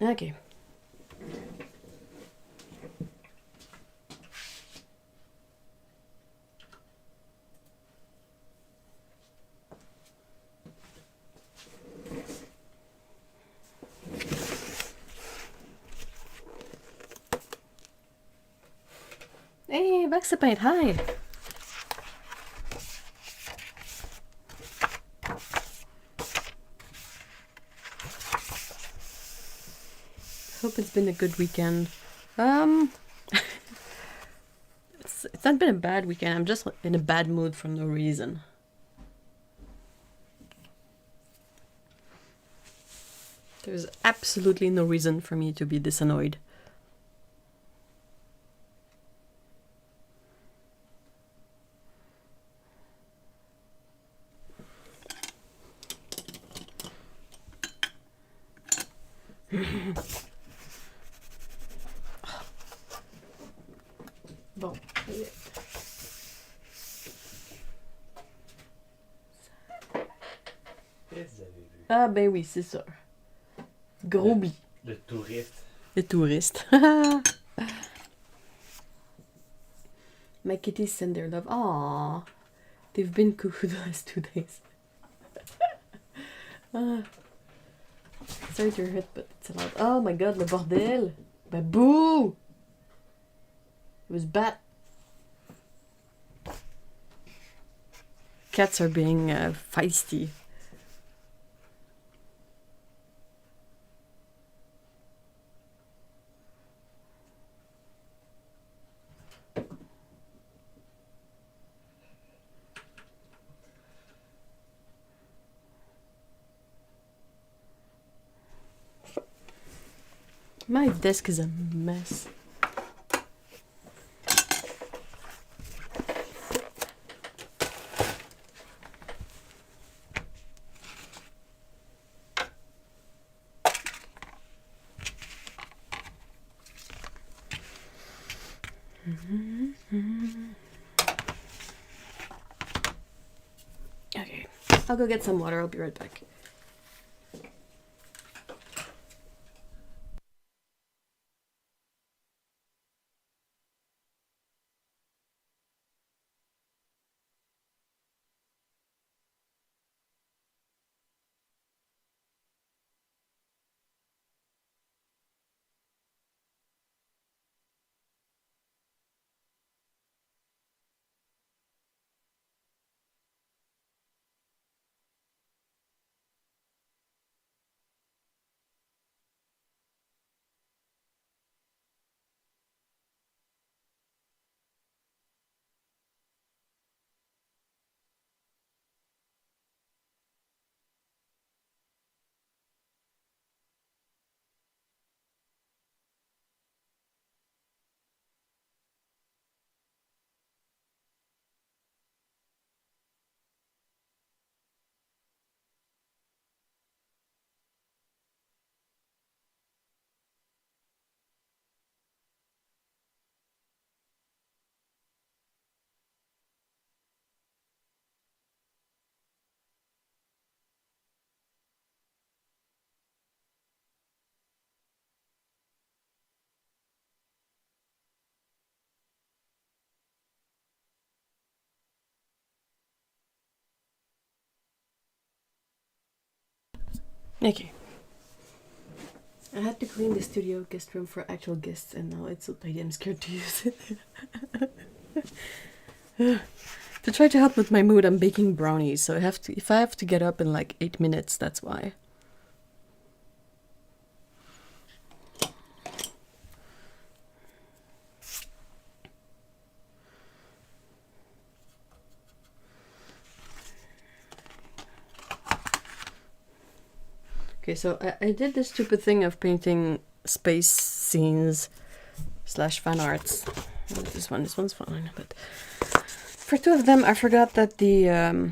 Okay. Hey, Vaxapate, hi! Hope it's been a good weekend. It's not been a bad weekend, I'm just in a bad mood for no reason. There's absolutely no reason for me to be this annoyed. Bon. Ah ben oui, c'est ça. Gros bi. Le touriste. Le touriste. My kitties send their love. Aww. They've been cuckoo the last 2 days. Sorry to hurt, but it's allowed. Oh my god, le bordel. Babou! It was bad. Cats are being feisty. My desk is a mess. Okay, I'll go get some water. I'll be right back. Okay. I had to clean the studio guest room for actual guests, and now it's so tidy I'm scared to use it. To try to help with my mood, I'm baking brownies, so if I have to get up in like 8 minutes, that's why. Okay, so I did this stupid thing of painting space scenes / fan arts. This one's fine, but for 2 of them I forgot that the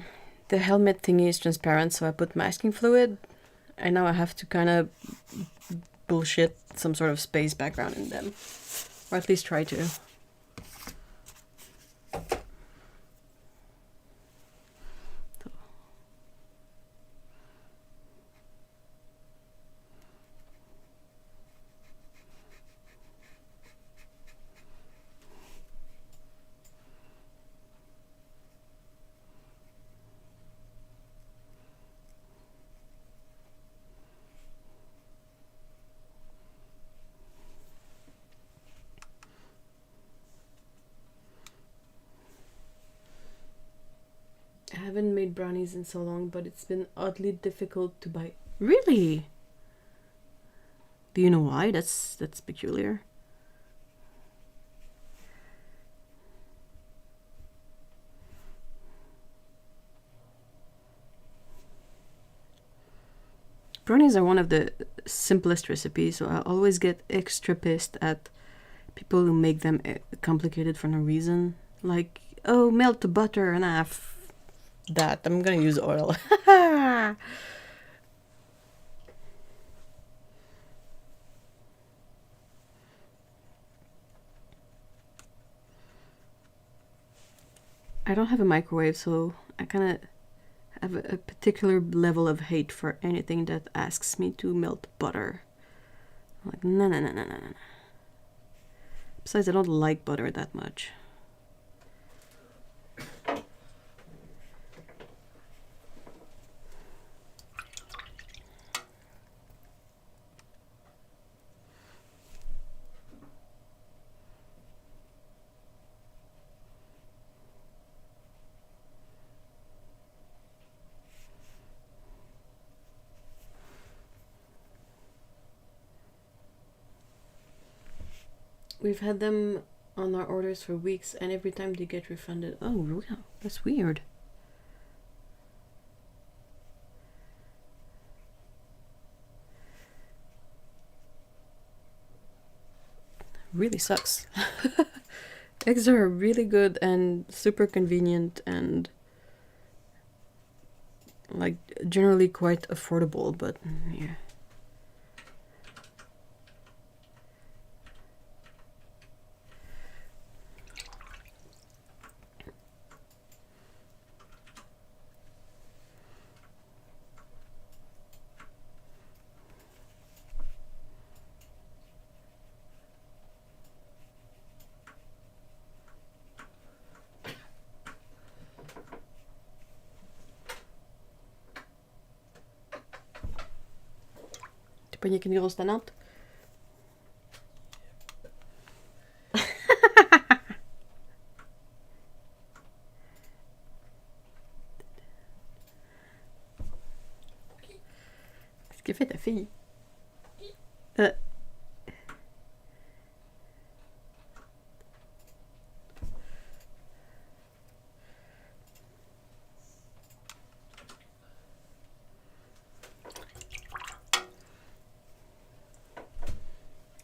helmet thingy is transparent, so I put masking fluid, and now I have to kind of bullshit some sort of space background in them, or at least try to. made brownies in so long, but it's been oddly difficult to buy. Really? Do you know why? That's peculiar. Brownies are one of the simplest recipes, so I always get extra pissed at people who make them complicated for no reason. Like, oh, melt the butter and that. I'm gonna use oil. I don't have a microwave, so I kind of have a particular level of hate for anything that asks me to melt butter. I'm like, no, no, no, no, no, no. Besides, I don't like butter that much. We've had them on our orders for weeks, and every time they get refunded. Oh, wow, that's weird. Really sucks. Eggs are really good and super convenient and like generally quite affordable, but yeah. Pogné qu'une grosse tannante. Qu'est-ce que fait ta fille?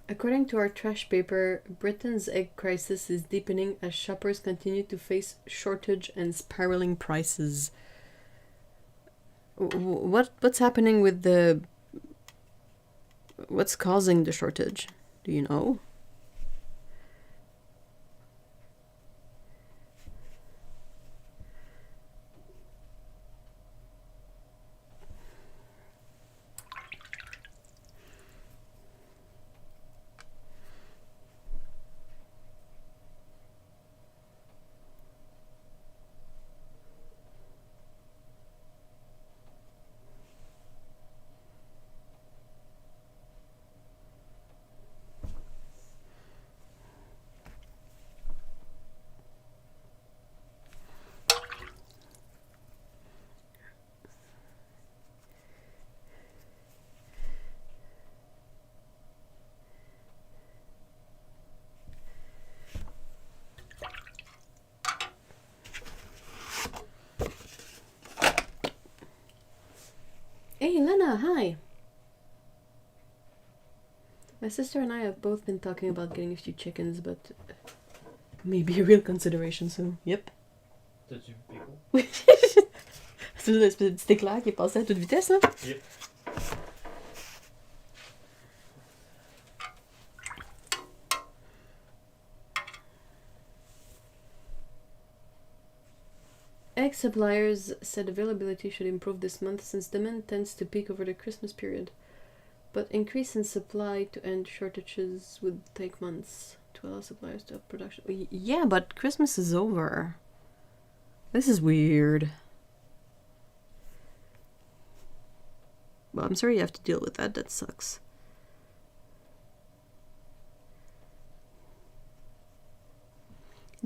According to our trash paper, Britain's egg crisis is deepening as shoppers continue to face shortage and spiraling prices. What's happening with the... What's causing the shortage? Do you know? Hey, Lena, hi! My sister and I have both been talking about getting a few chickens, but maybe a real consideration soon. Yep. T'as-tu pico? Oui. C'est l'espèce de petit éclair qui est passé à toute vitesse, là? Yep. Egg suppliers said availability should improve this month since demand tends to peak over the Christmas period. But increase in supply to end shortages would take months to allow suppliers to up production. Yeah, but Christmas is over. This is weird. Well, I'm sorry you have to deal with that. That sucks.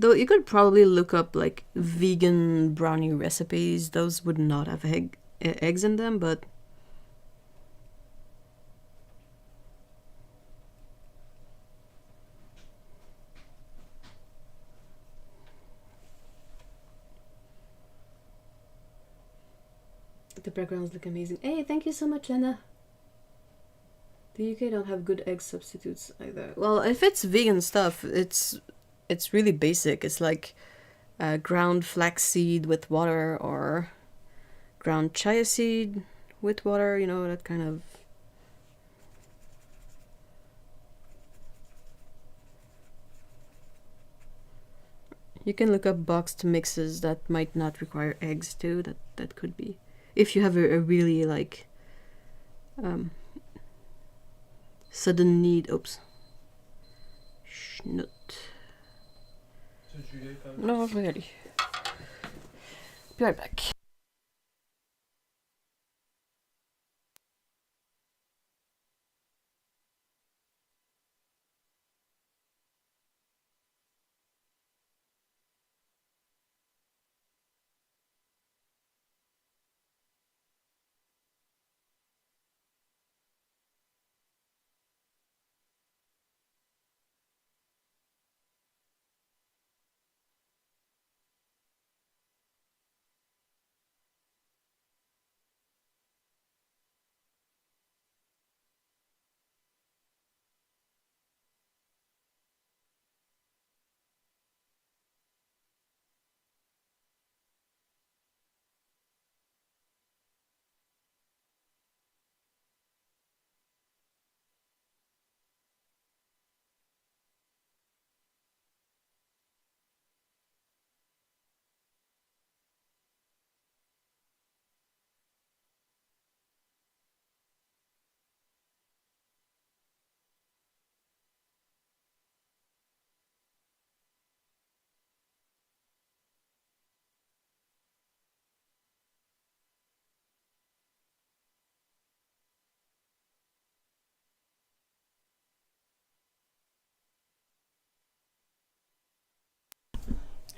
Though you could probably look up like vegan brownie recipes. Those would not have eggs in them, but the backgrounds look amazing. Hey, thank you so much, Anna. The UK don't have good egg substitutes either. Well, if it's vegan stuff, it's really basic. It's like ground flaxseed with water or ground chia seed with water, you know, that kind of... You can look up boxed mixes that might not require eggs too. That could be. If you have a really like sudden need. Oops. Schnut. No, really. Be right back.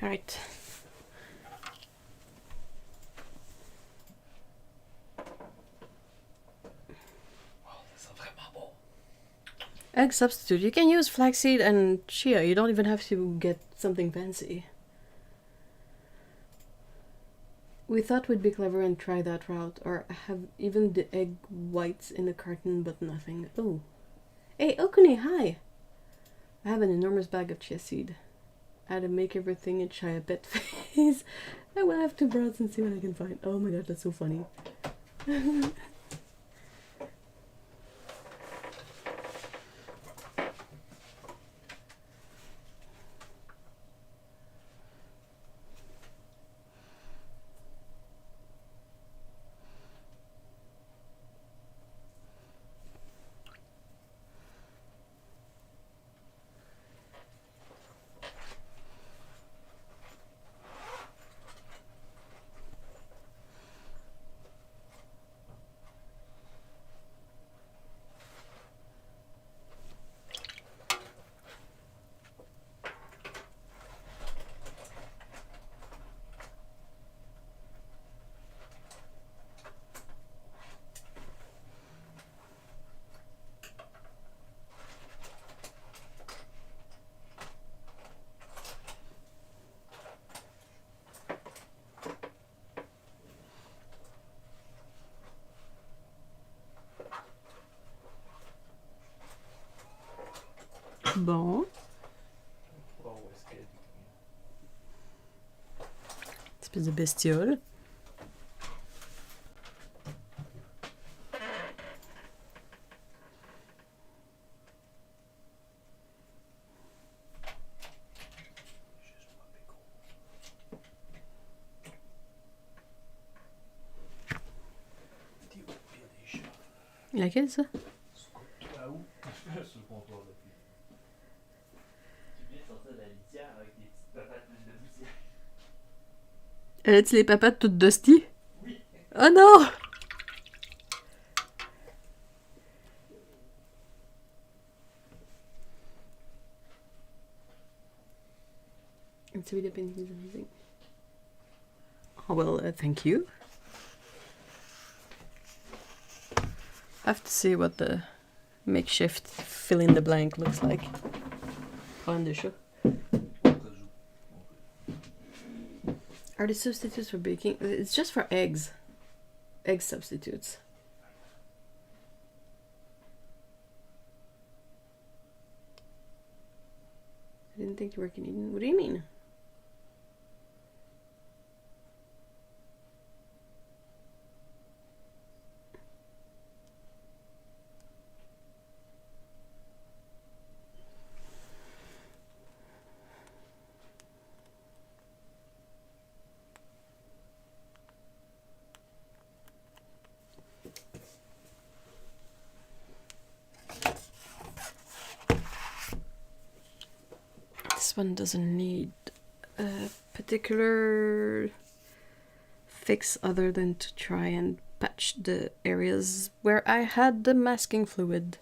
All right. Egg substitute. You can use flaxseed and chia. You don't even have to get something fancy. We thought we'd be clever and try that route, or have even the egg whites in a carton, but nothing. Oh. Hey, Okune, hi! I have an enormous bag of chia seed. I had to make everything in chia pet phase. I will have to browse and see what I can find. Oh my god, that's so funny. Bon. Espèce de bestiole. Laquelle ça? Elle a-t-il les papates toutes dusty? Oui. Oh non! to be the painting is amazing. Oh well, thank you. I have to see what the makeshift fill in the blank looks like. On the show. Are the substitutes for baking? It's just for eggs. Egg substitutes. I didn't think you were Canadian. What do you mean? This one doesn't need a particular fix other than to try and patch the areas where I had the masking fluid.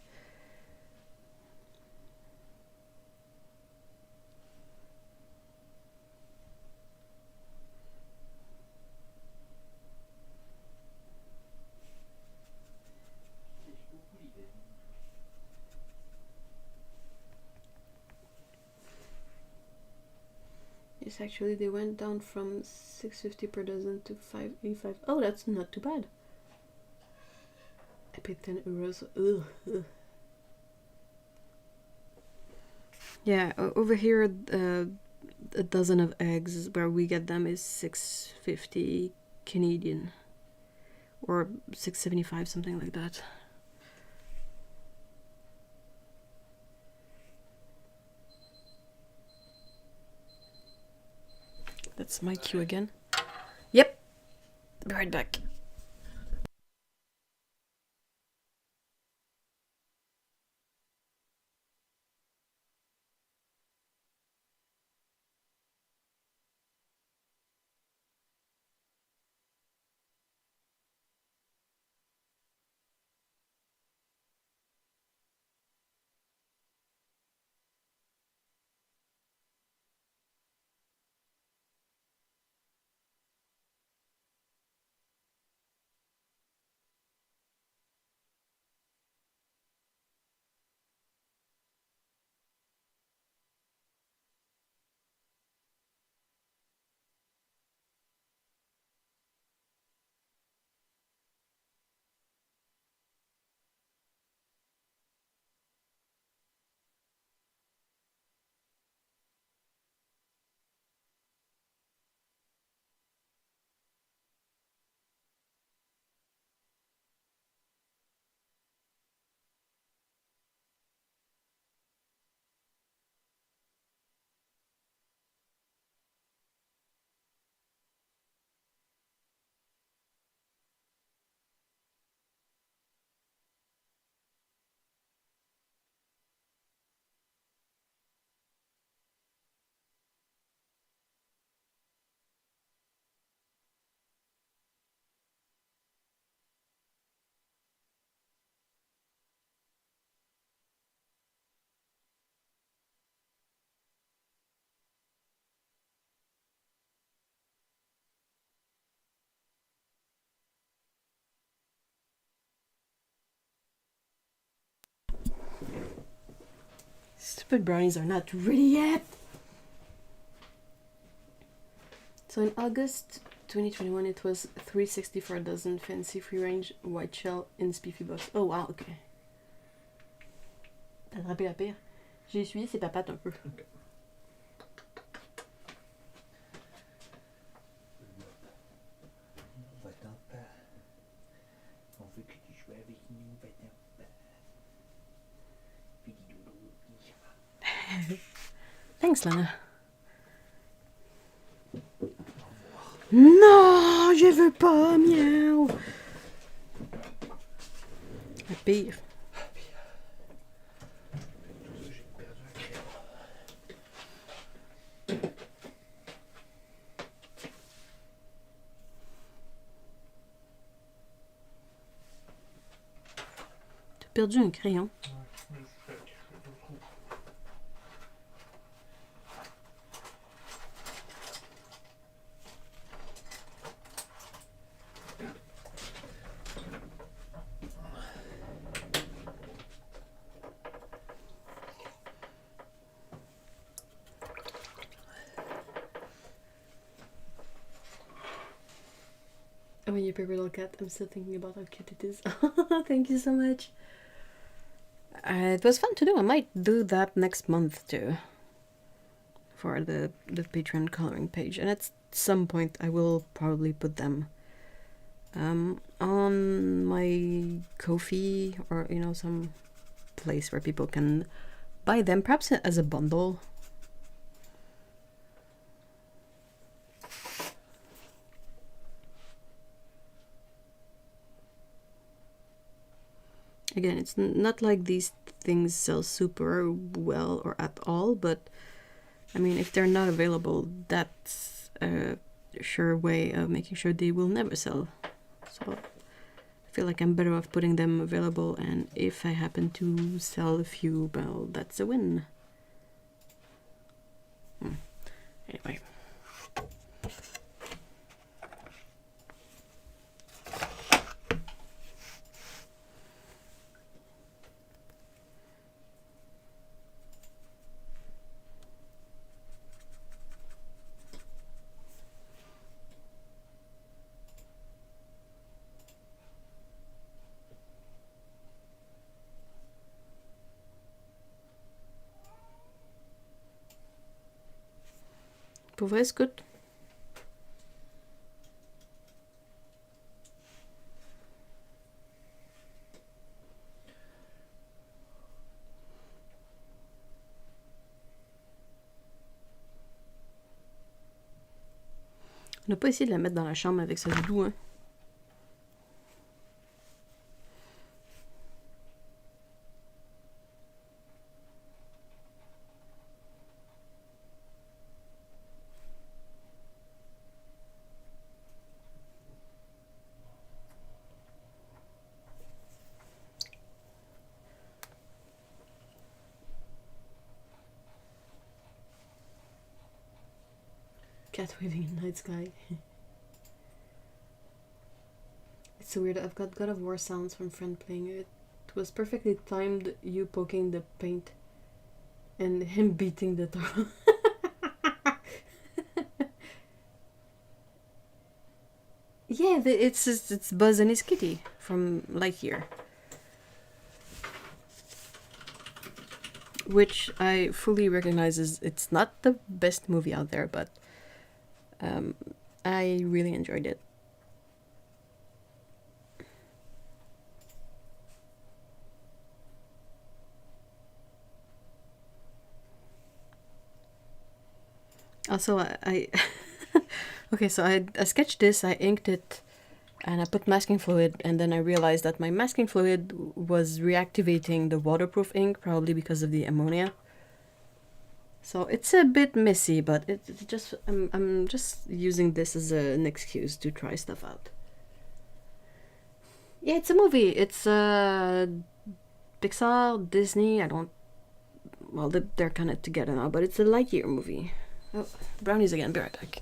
Yes, actually they went down from 650 per dozen to 585. Oh, that's not too bad. I paid 10 euros. Ugh. Yeah, over here a dozen of eggs where we get them is 650 Canadian. Or 675, something like that. That's my cue again. Yep. Be right back. Stupid brownies are not ready yet. So in August 2021, it was $3.60 for a dozen fancy free-range white shell in spiffy box. Oh wow, ok. T'as attrapé la pire. J'ai essuyé ses papates un peu. Okay. On veut que tu joues avec nous, Thanks, Lana. Non, je veux pas, miaou. La pire. T'as perdu un crayon. Oh, you paper little cat. I'm still thinking about how cute it is. Thank you so much. It was fun to do. I might do that next month too. For the Patreon coloring page. And at some point I will probably put them on my Ko-fi or, you know, some place where people can buy them, perhaps as a bundle. Again, it's not like these things sell super well or at all, but I mean, if they're not available, that's a sure way of making sure they will never sell. So I feel like I'm better off putting them available, and if I happen to sell a few, well, that's a win. Anyway. Pour vrai, c'est good. On n'a pas essayé de la mettre dans la chambre avec ce doudou, hein. Cat waving in night sky. It's so weird. I've got God of War sounds from friend playing it. It was perfectly timed, you poking the paint and him beating the door. Yeah, it's Buzz and his kitty from Lightyear, which I fully recognize it's not the best movie out there, but I really enjoyed it. Also, I okay, so I sketched this, I inked it, and I put masking fluid, and then I realized that my masking fluid was reactivating the waterproof ink, probably because of the ammonia. So it's a bit messy, but it just I'm just using this as an excuse to try stuff out. Yeah, it's a movie. It's Pixar, Disney. I don't. Well, they're kind of together now, but it's a Lightyear movie. Oh, brownies again. Be right back.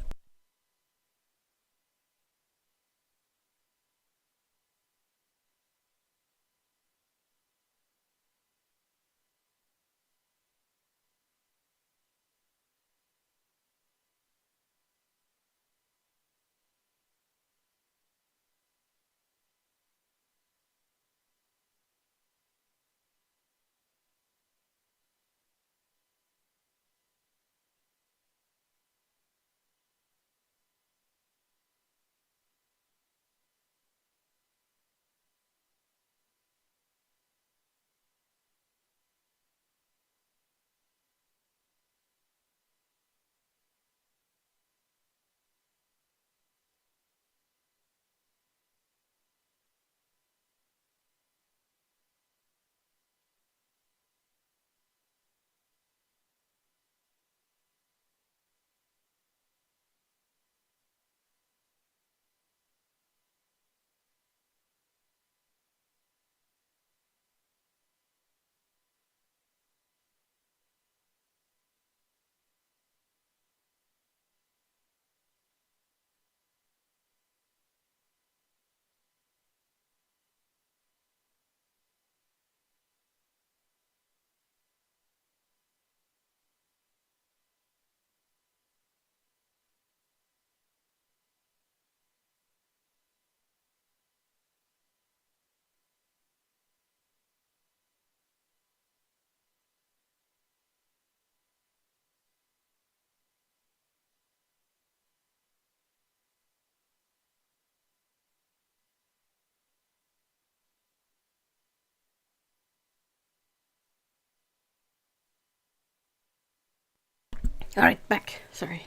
Alright, back. Sorry.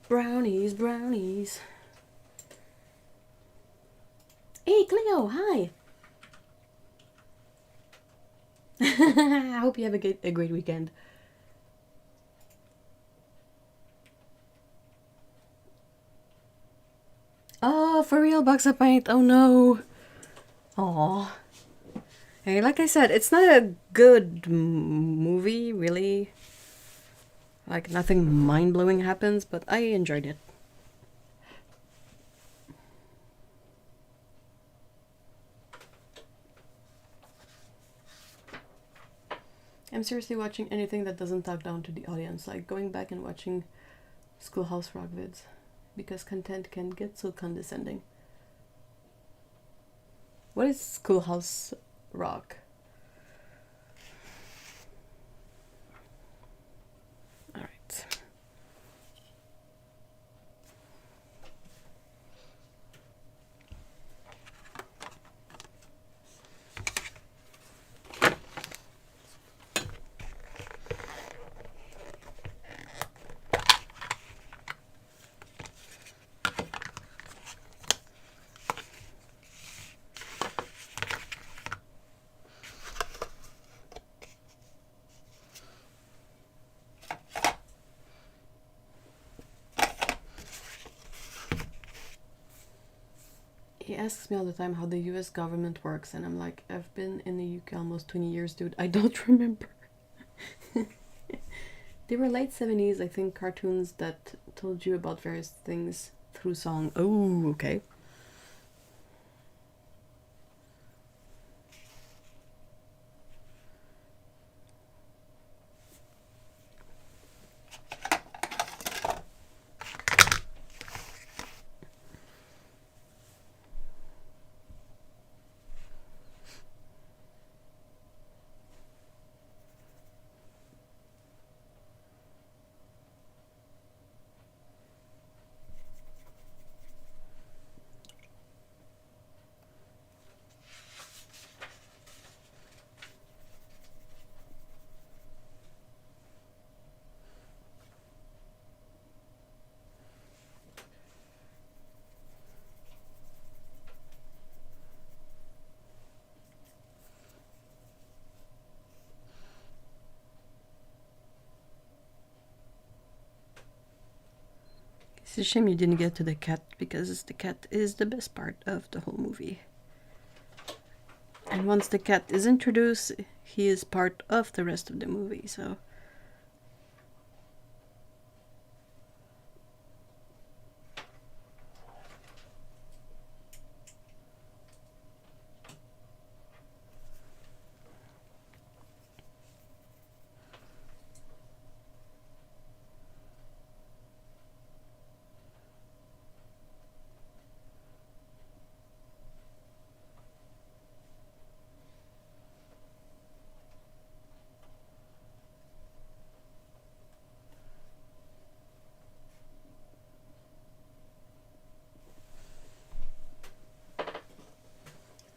Brownies, brownies. Hey, Cleo, hi. I hope you have a great weekend. Oh, for real, box of paint. Oh no. Aw. Hey, like I said, it's not a good movie, really. Like, nothing mind-blowing happens, but I enjoyed it. I'm seriously watching anything that doesn't talk down to the audience, like going back and watching Schoolhouse Rock vids, because content can get so condescending. What is Schoolhouse Rock? Alright. He asks me all the time how the US government works, and I'm like, I've been in the UK almost 20 years, dude. I don't remember. They were late 70s, I think, cartoons that told you about various things through song. Oh, okay. It's a shame you didn't get to the cat, because the cat is the best part of the whole movie. And once the cat is introduced, he is part of the rest of the movie, so...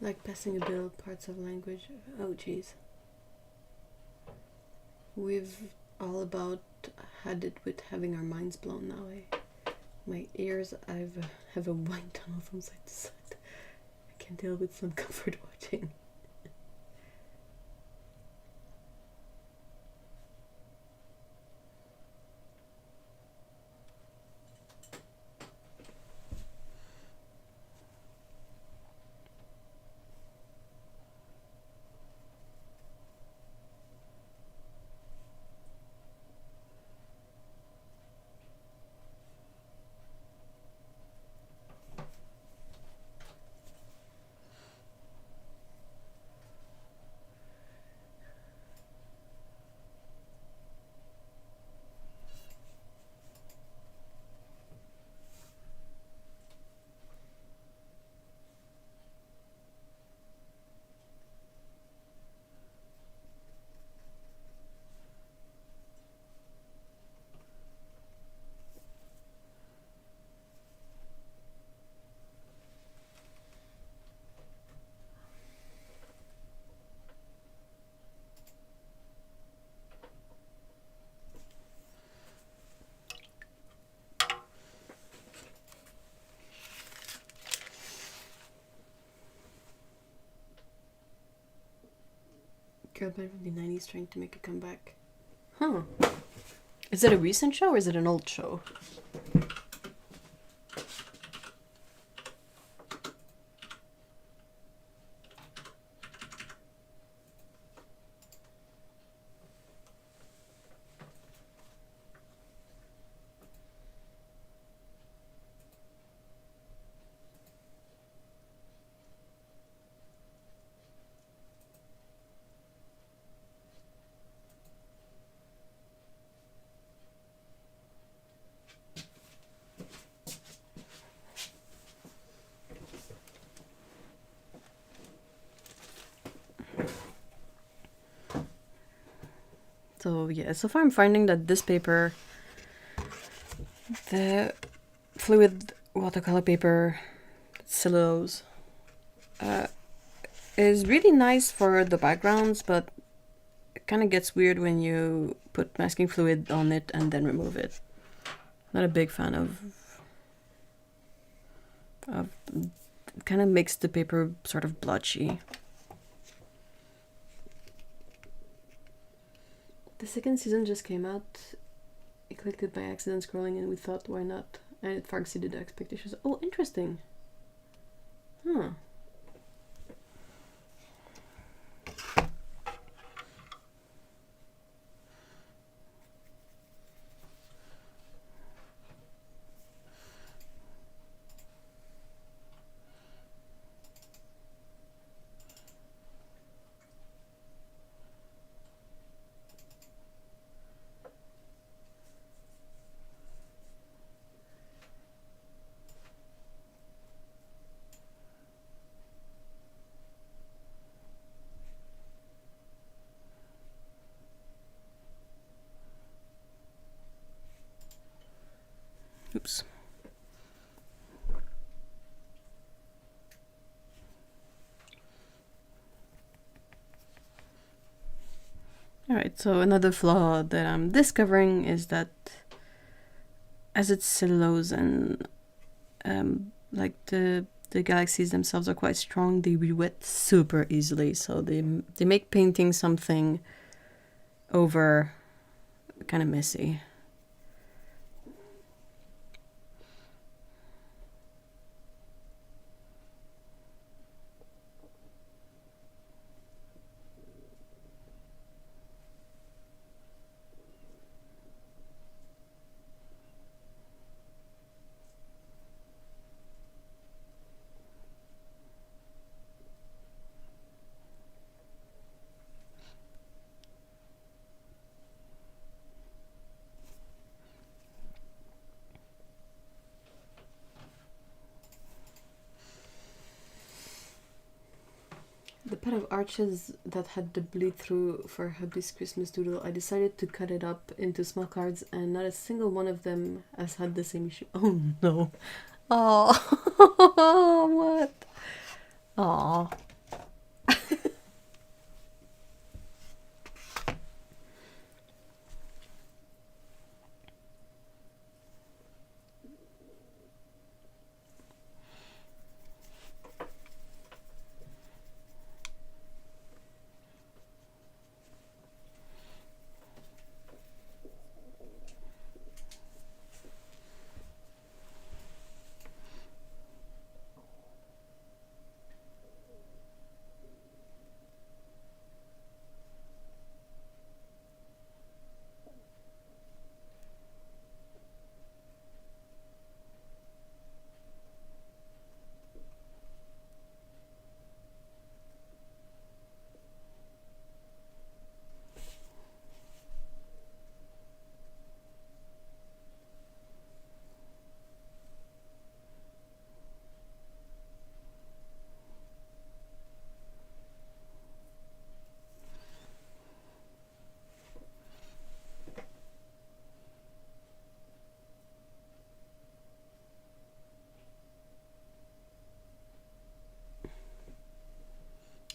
Like passing a bill, parts of language. Oh, jeez. We've all about had it with having our minds blown now, eh? My ears, have a wind tunnel from side to side. I can deal with some comfort watching. Girl band from the 90s trying to make a comeback. Huh. Is it a recent show or is it an old show? So yeah, so far I'm finding that this paper, the fluid watercolor paper, cellulose, is really nice for the backgrounds, but it kind of gets weird when you put masking fluid on it and then remove it. Not a big fan of it kind of makes the paper sort of blotchy. The second season just came out. I clicked it by accident scrolling and we thought, why not? And it far exceeded our expectations. Oh, interesting. Huh. Oops. Alright, so another flaw that I'm discovering is that as it's cellulose and like the galaxies themselves are quite strong, they re-wet super easily, so they make painting something over kind of messy. The part of arches that had the bleed through for hubby's Christmas doodle, I decided to cut it up into small cards and not a single one of them has had the same issue. Oh no. Oh, what? Aw.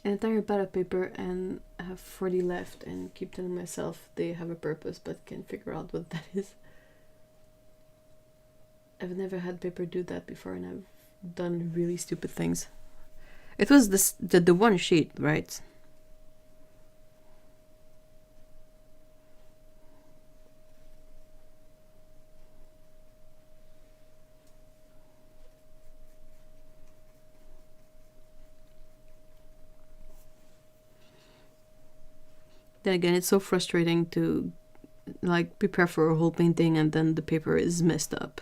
An entire pad of paper and I have 40 left and keep telling myself they have a purpose but can't figure out what that is. I've never had paper do that before and I've done really stupid things. It was the one sheet, right? Then again, it's so frustrating to like prepare for a whole painting and then the paper is messed up.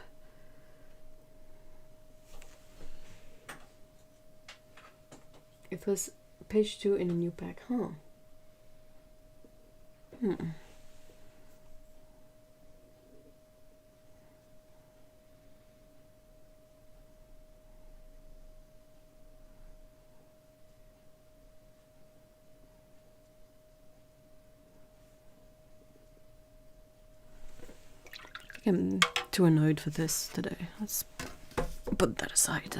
It was page 2 in a new pack, huh? I'm too annoyed for this today. Let's put that aside.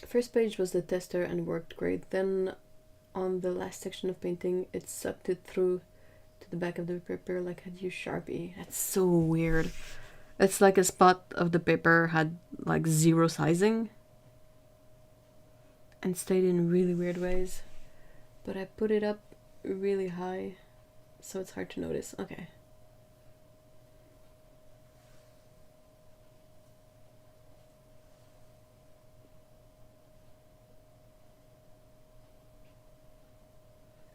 First page was the tester and worked great. Then on the last section of painting, it sucked it through to the back of the paper like I'd used Sharpie. That's so weird. It's like a spot of the paper had like 0 sizing and stayed in really weird ways. But I put it up really high, so it's hard to notice. Okay.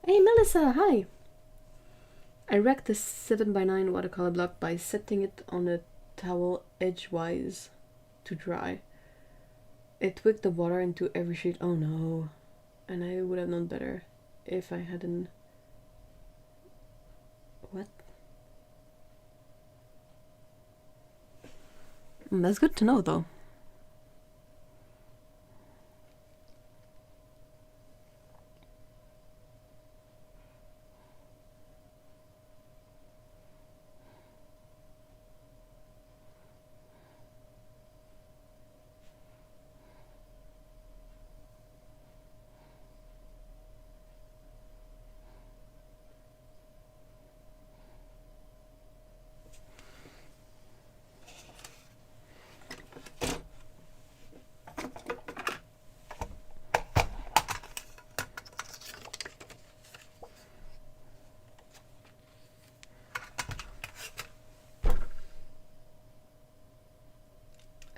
Hey Melissa, hi! I wrecked the 7x9 watercolor block by setting it on a towel edgewise to dry. It wicked the water into every sheet. Oh no. And I would have known better if I hadn't... What? That's good to know though.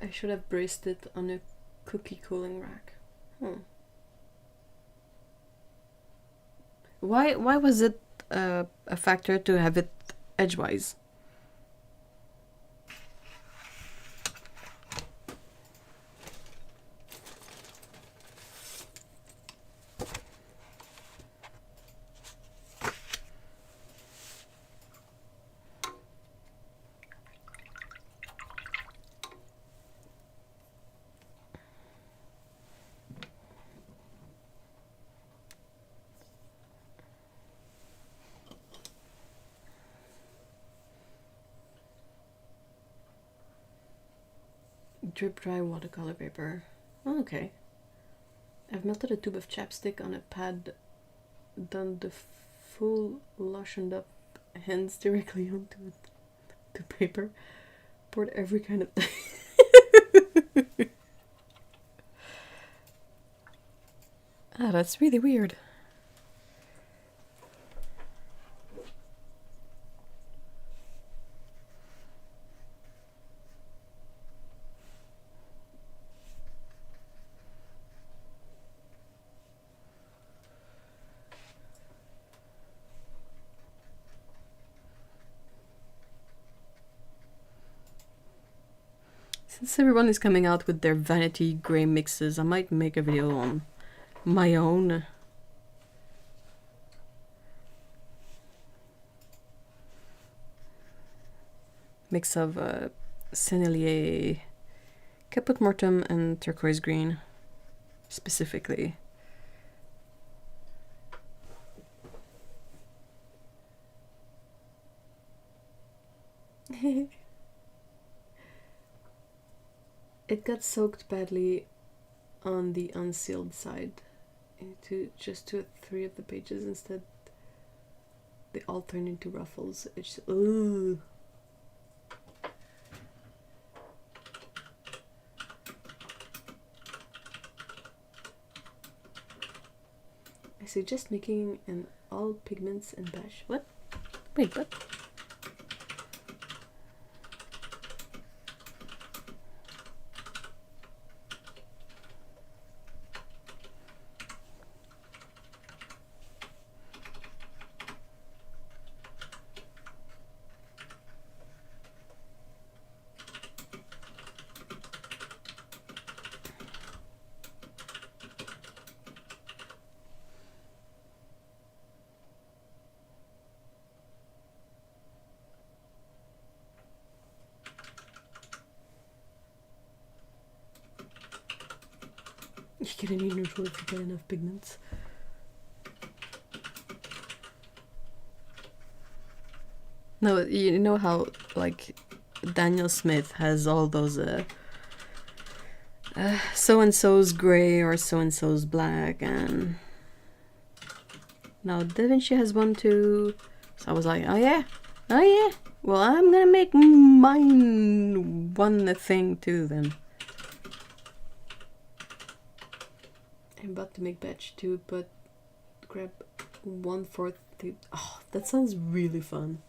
I should have braced it on a cookie cooling rack. Why was it a factor to have it edgewise? Drip dry watercolor paper. Oh, okay. I've melted a tube of chapstick on a pad, done the full lotioned up hands directly onto the paper, poured every kind of... Ah, that's really weird. Since everyone is coming out with their vanity grey mixes, I might make a video on my own. Mix of Sennelier, Caput Mortem and Turquoise Green, specifically. It got soaked badly on the unsealed side into just 2 or 3 of the pages. Instead, they all turned into ruffles. It's ooh. suggest making an all pigments and batch. What? Wait, what? You're gonna need neutral if you get enough pigments. No, you know how like Daniel Smith has all those so and so's gray or so and so's black, and now Da Vinci has one too. So I was like, oh yeah, well I'm gonna make mine one thing too then. I'm about to make batch 2, but grab 1/4. Oh, that sounds really fun.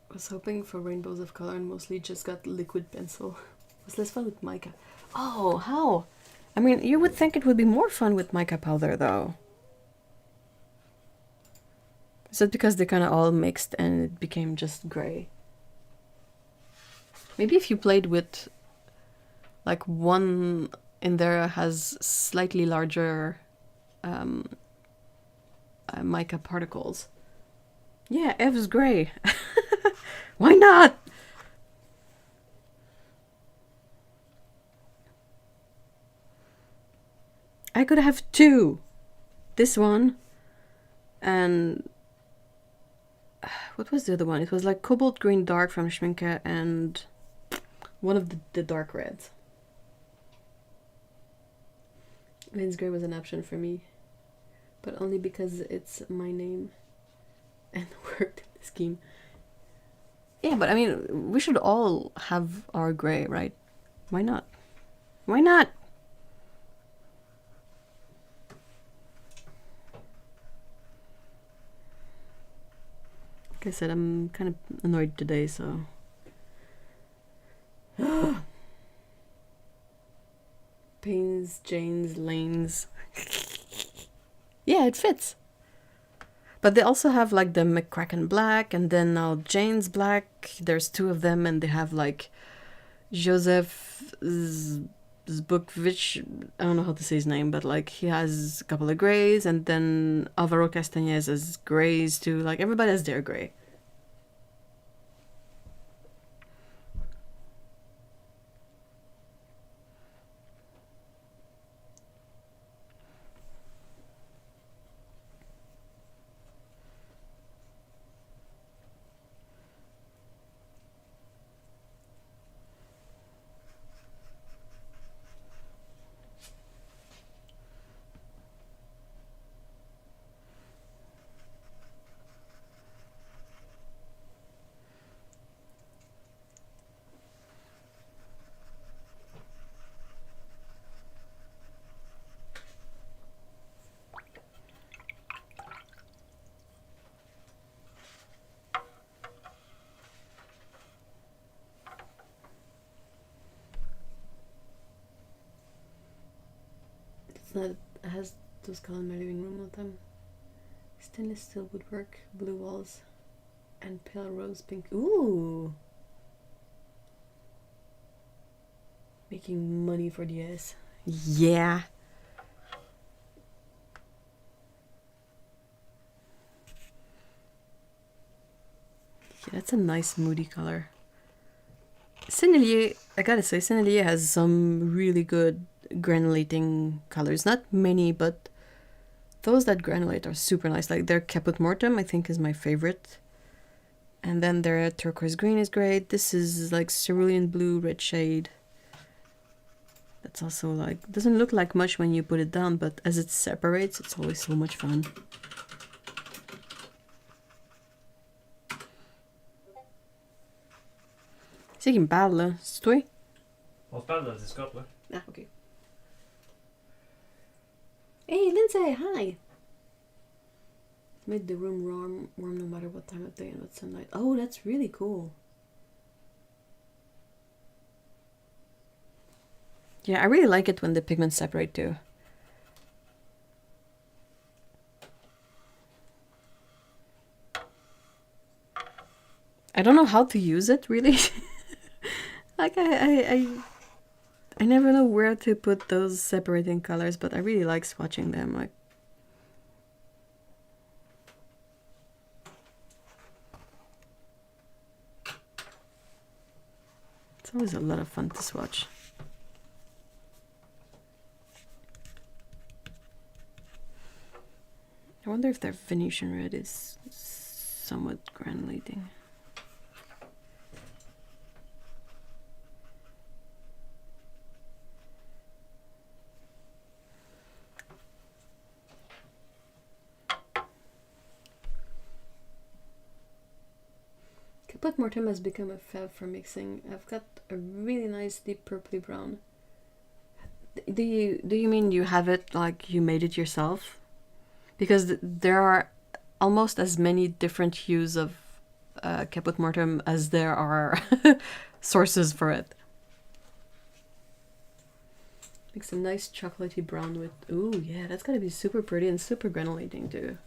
I was hoping for rainbows of color and mostly just got liquid pencil. It was less fun with mica. Oh, how? I mean, you would think it would be more fun with mica powder though. Is it because they kind of all mixed and it became just gray? Maybe if you played with like one in there has slightly larger mica particles. Yeah, Ev's gray. Why not? I could have 2. This one and what was the other one? It was like cobalt green dark from Schminke and one of the dark reds. Lens gray was an option for me, but only because it's my name and worked in the scheme. Yeah, but I mean, we should all have our gray, right? Why not? Why not? Like I said, I'm kind of annoyed today, so... Pains, Janes, Lanes. Yeah, it fits. But they also have like the McCracken black, and then now Jane's black. There's 2 of them, and they have like Joseph Zbukvich. I don't know how to say his name, but like he has a couple of grays, and then Alvaro Castañez has grays too. Like everybody has their gray. It's not. It has those colors in my living room all the time. Stainless steel woodwork, blue walls, and pale rose pink. Ooh! Making money for the ass. Yeah. Yeah, that's a nice moody color. Sennelier, I gotta say, Sennelier has some really good granulating colors. Not many, but those that granulate are super nice. Like their Caput Mortem, I think, is my favorite. And then their turquoise green is great. This is like cerulean blue, red shade. That's also like, doesn't look like much when you put it down, but as it separates, it's always so much fun. C'est qui me parle là? C'est toi? On se parle dans le Discord, là. Ah, okay. Hey, Lindsay, hi! Made the room warm no matter what time of day and what sunlight. Oh, that's really cool. Yeah, I really like it when the pigments separate too. I don't know how to use it really. Like I never know where to put those separating colors, but I really like swatching them. Like, it's always a lot of fun to swatch. I wonder if their Venetian red is somewhat granulating. Caput Mortem has become a fab for mixing. I've got a really nice deep purpley brown. Do you mean you have it like you made it yourself? Because there are almost as many different hues of Caput Mortem as there are sources for it. Makes a nice chocolatey brown with... Ooh, yeah, that's gotta be super pretty and super granulating too.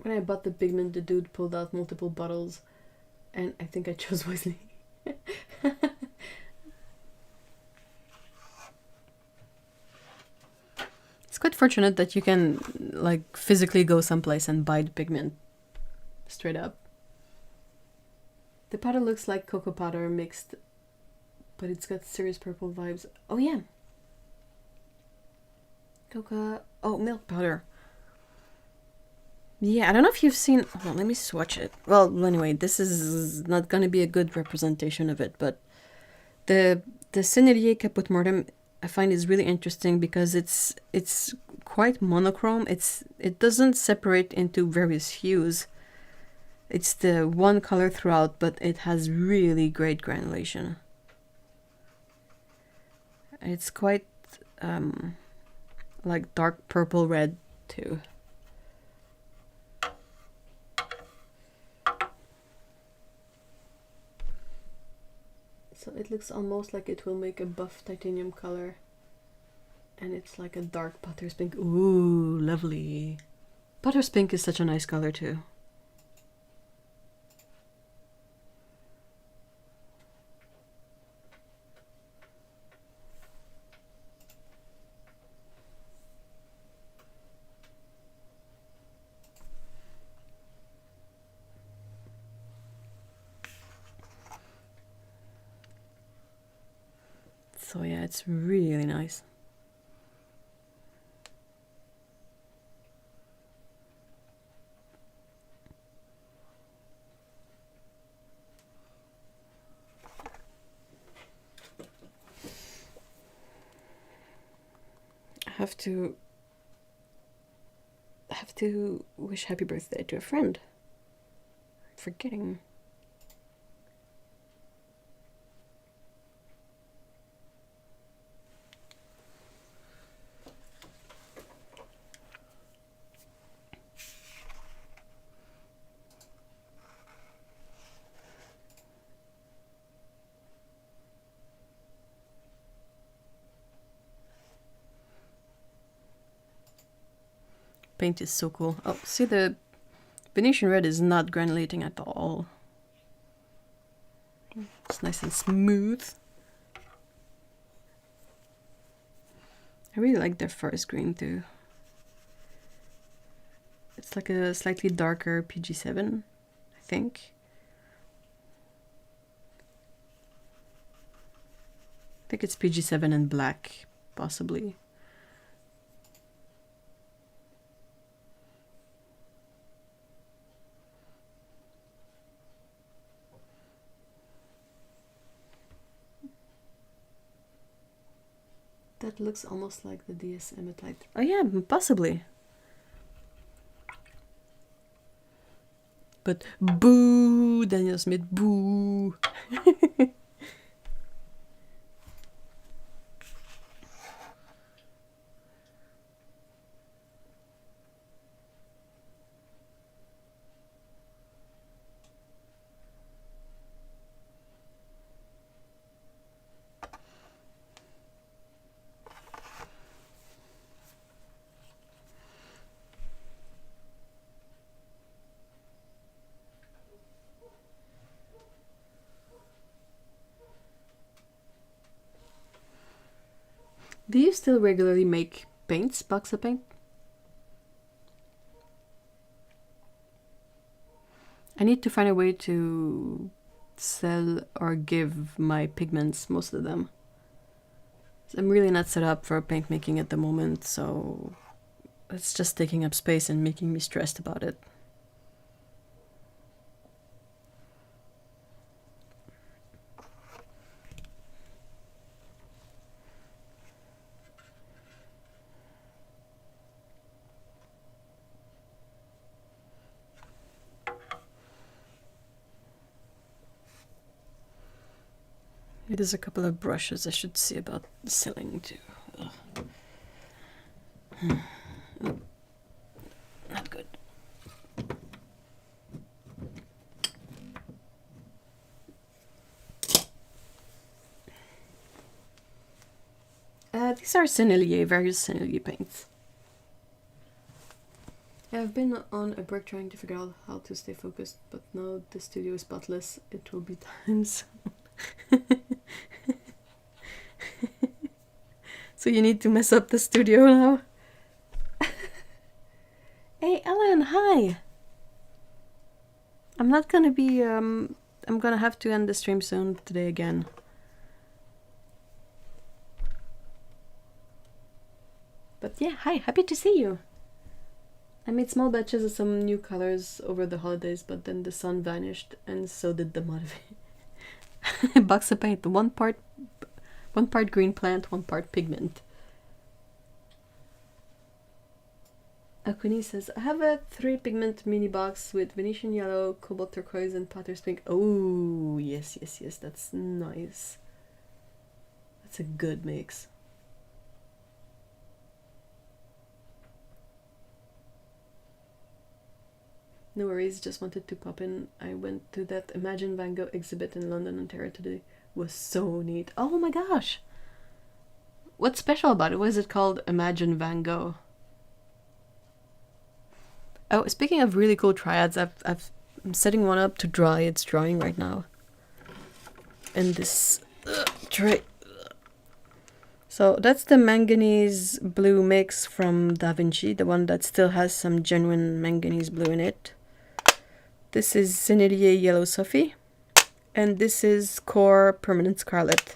When I bought the pigment, the dude pulled out multiple bottles, and I think I chose wisely. It's quite fortunate that you can like physically go someplace and buy the pigment straight up. The powder looks like cocoa powder mixed, but it's got serious purple vibes. Oh yeah. Cocoa... Oh, milk powder. Yeah, I don't know if you've seen... Hold on, let me swatch it. Well, anyway, this is not going to be a good representation of it, but the Sennelier Caput Mortem I find is really interesting because it's quite monochrome. It doesn't separate into various hues. It's the one color throughout, but it has really great granulation. It's quite like dark purple red too. So it looks almost like it will make a buff titanium color. And it's like a dark potter's pink. Ooh, lovely. Potter's pink is such a nice color too. So yeah, it's really nice. I have to to wish happy birthday to a friend. I'm forgetting. Paint is so cool. Oh, see, the Venetian red is not granulating at all. It's nice and smooth. I really like the forest green too. It's like a slightly darker PG7, I think. I think it's PG7 and black, possibly. That looks almost like the DS Hematite. Oh yeah, possibly. But boo, Daniel Smith, boo. Do you still regularly make paints, box of paint? I need to find a way to sell or give my pigments, most of them. I'm really not set up for paint making at the moment, so it's just taking up space and making me stressed about it. There's a couple of brushes I should see about selling too. Oh, not good. These are Sennelier, various Sennelier paints. I've been on a break trying to figure out how to stay focused, but now the studio is spotless. It will be time soon. So you need to mess up the studio now? Hey Ellen, hi! I'm not gonna be, I'm gonna have to end the stream soon today again. But yeah, hi, happy to see you! I made small batches of some new colors over the holidays, but then the sun vanished, and so did the motivation. Box of paint, one part green plant, one part pigment. Akuni says, I have a 3 pigment mini box with Venetian yellow, cobalt turquoise, and potter's pink. Oh, yes, yes, yes, that's nice. That's a good mix. No worries, just wanted to pop in. I went to that Imagine Van Gogh exhibit in London, Ontario today. It was so neat. Oh my gosh! What's special about it? What is it called? Imagine Van Gogh. Oh, speaking of really cool triads, I'm setting one up to dry. It's drying right now. And this tray. So that's the manganese blue mix from Da Vinci, the one that still has some genuine manganese blue in it. This is Sennelier Yellow Sophie. And this is Core Permanent Scarlet.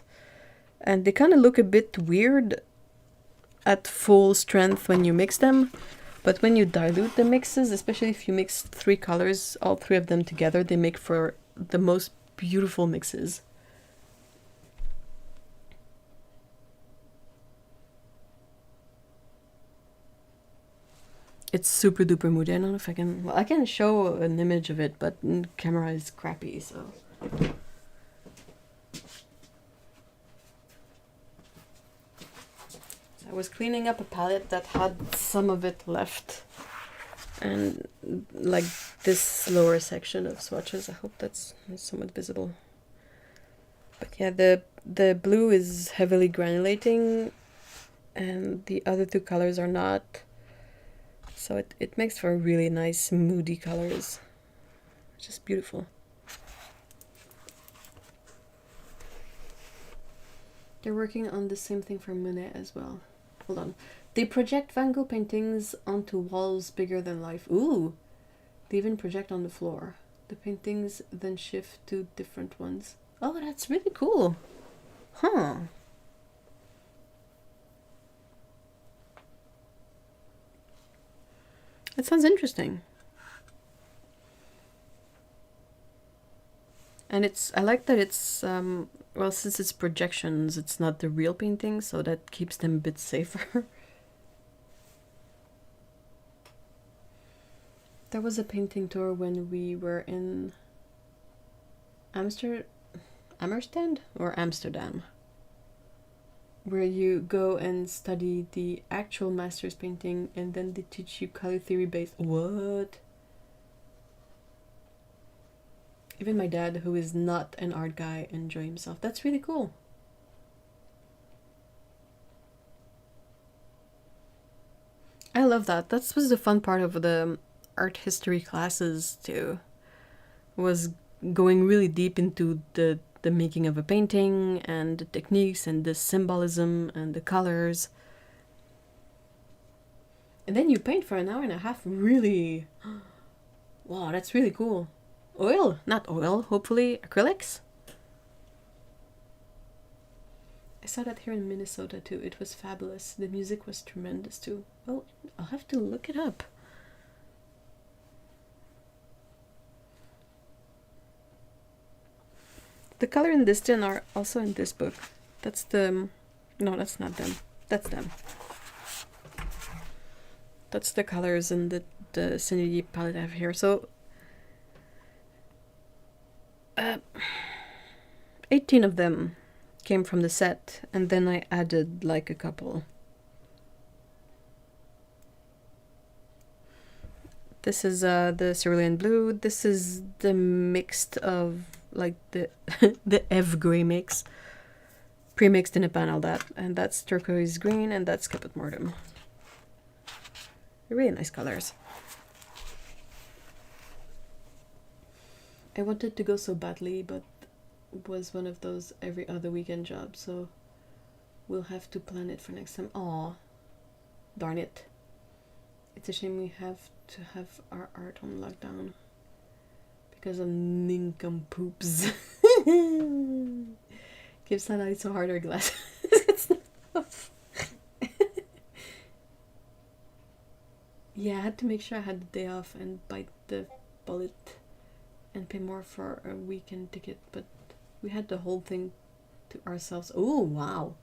And they kind of look a bit weird at full strength when you mix them. But when you dilute the mixes, especially if you mix 3 colors, all 3 of them together, they make for the most beautiful mixes. It's super duper moody. I don't know if I can. Well, I can show an image of it, but camera is crappy, so. I was cleaning up a palette that had some of it left, and like this lower section of swatches. I hope that's somewhat visible. But yeah, the blue is heavily granulating, and the other two colors are not. So it makes for really nice moody colors. Just beautiful. They're working on the same thing for Monet as well. Hold on. They project Van Gogh paintings onto walls bigger than life. Ooh! They even project on the floor. The paintings then shift to different ones. Oh, that's really cool. Huh. That sounds interesting. And I like that it's, well, since it's projections, it's not the real painting, so that keeps them a bit safer. There was a painting tour when we were in Amsterdam, where you go and study the actual master's painting, and then they teach you color theory based. What? Even my dad, who is not an art guy, enjoy himself. That's really cool. I love that. That was the fun part of the art history classes too. Was going really deep into the making of a painting and the techniques and the symbolism and the colors. And then you paint for an hour and a half. Really, wow, that's really cool. Oil, not oil, hopefully acrylics. I saw that here in Minnesota too. It was fabulous. The music was tremendous too. Oh, I'll have to look it up. The color in this tin are also in this book. That's the... No, that's not them. That's them. That's the colors in the Cindy palette I have here. So... 18 of them came from the set, and then I added like a couple. This is the cerulean blue. This is the mixed of like the the Eve gray mix, pre-mixed in a panel, that, and that's turquoise green, and that's caput mortem. Really nice colors. I wanted to go so badly, but it was one of those every other weekend jobs, so we'll have to plan it for next time. Aw, darn it. It's a shame we have to have our art on lockdown because of nincompoops. Give sunlight so harder glasses. It's not. Yeah, I had to make sure I had the day off and bite the bullet and pay more for a weekend ticket, but we had the whole thing to ourselves. Oh, wow.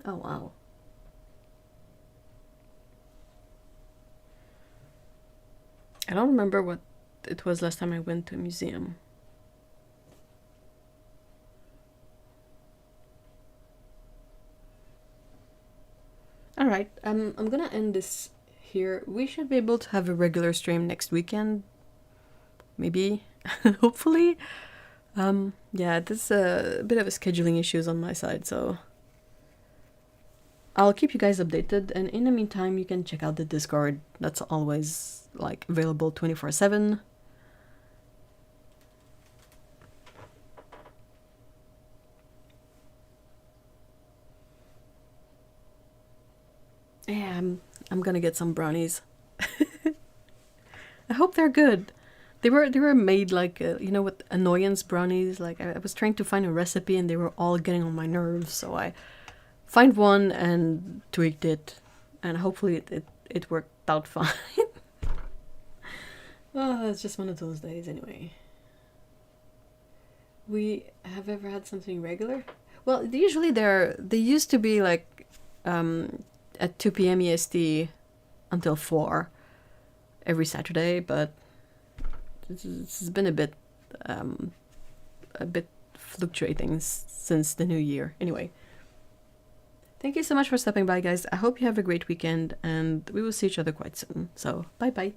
Oh, wow. I don't remember what it was last time I went to a museum. Alright, I'm gonna end this here. We should be able to have a regular stream next weekend. Maybe. Hopefully. Yeah, there's a bit of a scheduling issues on my side, so I'll keep you guys updated, and in the meantime you can check out the Discord. That's always like available 24/7. Yeah, I'm gonna get some brownies. I hope they're good. They were made like you know, with annoyance brownies. Like I was trying to find a recipe and they were all getting on my nerves, so I find one and tweaked it, and hopefully it worked out fine. Oh, it's just one of those days anyway. We have ever had something regular? Well, usually they used to be like at 2 p.m. EST until 4 every Saturday, but this has been a bit fluctuating since the new year. Anyway, thank you so much for stopping by, guys. I hope you have a great weekend, and we will see each other quite soon. So, bye-bye.